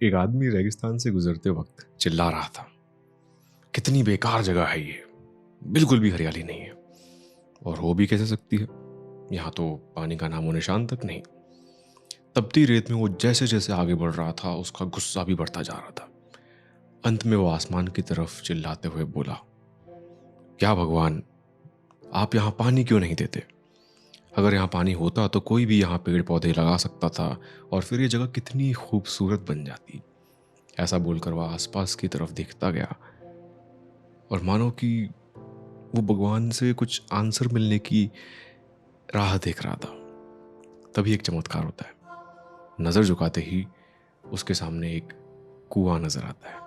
एक आदमी रेगिस्तान से गुजरते वक्त चिल्ला रहा था, कितनी बेकार जगह है ये, बिल्कुल भी हरियाली नहीं है। और हो भी कैसे सकती है, यहाँ तो पानी का नामो निशान तक नहीं। तपती रेत में वो जैसे जैसे आगे बढ़ रहा था, उसका गुस्सा भी बढ़ता जा रहा था। अंत में वो आसमान की तरफ चिल्लाते हुए बोला, क्या भगवान, आप यहाँ पानी क्यों नहीं देते? अगर यहाँ पानी होता तो कोई भी यहाँ पेड़ पौधे लगा सकता था और फिर ये जगह कितनी खूबसूरत बन जाती। ऐसा बोलकर वह आसपास की तरफ देखता गया और मानो कि वो भगवान से कुछ आंसर मिलने की राह देख रहा था। तभी एक चमत्कार होता है। नजर झुकाते ही उसके सामने एक कुआं नजर आता है।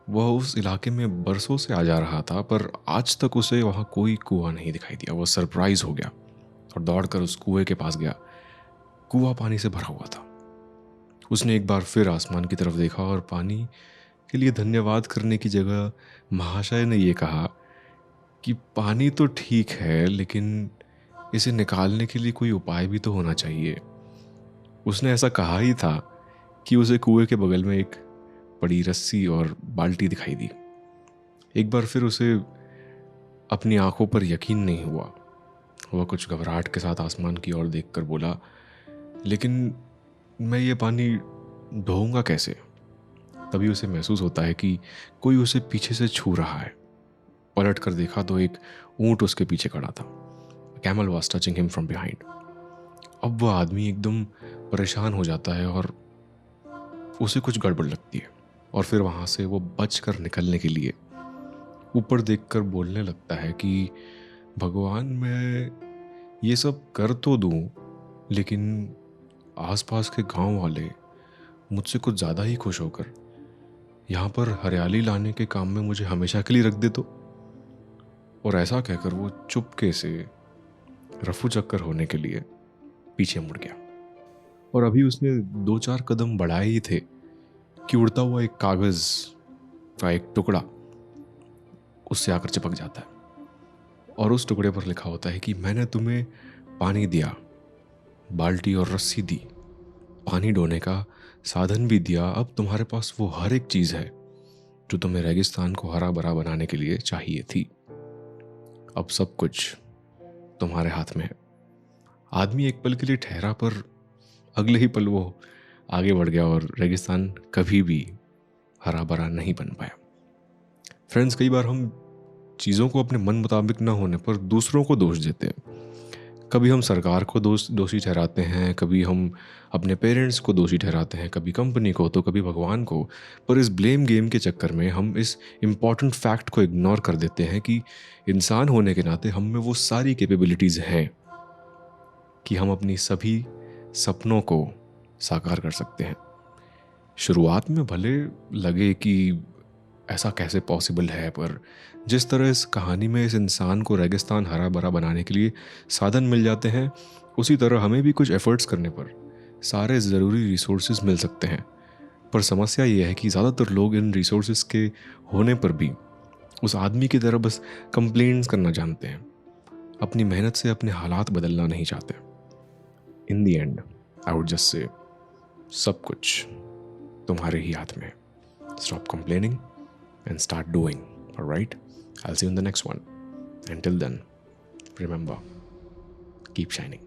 वह उस इलाके में बरसों से आ जा रहा था, पर आज तक उसे वहां कोई कुआं नहीं दिखाई दिया। वह सरप्राइज हो गया और दौड़कर उस कुएं के पास गया। कुआं पानी से भरा हुआ था। उसने एक बार फिर आसमान की तरफ देखा और पानी के लिए धन्यवाद करने की जगह महाशय ने यह कहा कि पानी तो ठीक है, लेकिन इसे निकालने के लिए कोई उपाय भी तो होना चाहिए। उसने ऐसा कहा ही था कि उसे कुएं के बगल में एक बड़ी रस्सी और बाल्टी दिखाई दी। एक बार फिर उसे अपनी आंखों पर यकीन नहीं हुआ। वह कुछ घबराहट के साथ आसमान की ओर देखकर बोला, लेकिन मैं ये पानी ढोऊंगा कैसे? तभी उसे महसूस होता है कि कोई उसे पीछे से छू रहा है। पलट कर देखा तो एक ऊंट उसके पीछे खड़ा था। Camel was touching him from behind. अब वह आदमी एकदम परेशान हो जाता है और उसे कुछ गड़बड़ लगती है और फिर वहां से वो बचकर निकलने के लिए ऊपर देखकर बोलने लगता है कि भगवान, मैं ये सब कर तो दूं, लेकिन आसपास के गांव वाले मुझसे कुछ ज़्यादा ही खुश होकर यहाँ पर हरियाली लाने के काम में मुझे हमेशा के लिए रख दे तो। और ऐसा कहकर वो चुपके से रफू चक्कर होने के लिए पीछे मुड़ गया। और अभी उसने 2-4 कदम बढ़ाए ही थे कि उड़ता हुआ एक कागज का एक टुकड़ा उससे आकर चिपक जाता है और उस टुकड़े पर लिखा होता है कि मैंने तुम्हें पानी दिया, बाल्टी और रस्सी दी, पानी ढोने का साधन भी दिया। अब तुम्हारे पास वो हर एक चीज है जो तुम्हें रेगिस्तान को हरा भरा बनाने के लिए चाहिए थी। अब सब कुछ तुम्हारे हाथ में है। आदमी एक पल के लिए ठहरा, पर अगले ही पल वो आगे बढ़ गया और रेगिस्तान कभी भी हरा भरा नहीं बन पाया। फ्रेंड्स, कई बार हम चीज़ों को अपने मन मुताबिक ना होने पर दूसरों को दोष देते हैं। कभी हम सरकार को दोषी ठहराते हैं, कभी हम अपने पेरेंट्स को दोषी ठहराते हैं, कभी कंपनी को, तो कभी भगवान को। पर इस ब्लेम गेम के चक्कर में हम इस इम्पॉर्टेंट फैक्ट को इग्नोर कर देते हैं कि इंसान होने के नाते हम में वो सारी कैपेबिलिटीज़ हैं कि हम अपनी सभी सपनों को साकार कर सकते हैं। शुरुआत में भले लगे कि ऐसा कैसे पॉसिबल है, पर जिस तरह इस कहानी में इस इंसान को रेगिस्तान हरा भरा बनाने के लिए साधन मिल जाते हैं, उसी तरह हमें भी कुछ एफर्ट्स करने पर सारे ज़रूरी रिसोर्सेज मिल सकते हैं। पर समस्या ये है कि ज़्यादातर लोग इन रिसोर्सेज के होने पर भी उस आदमी की तरह बस कंप्लेंट्स करना जानते हैं, अपनी मेहनत से अपने हालात बदलना नहीं चाहते। In the end I would just say, सब कुछ तुम्हारे ही हाथ में है। Stop complaining and start doing. All right? I'll see you in the next one. Until then, remember, keep shining.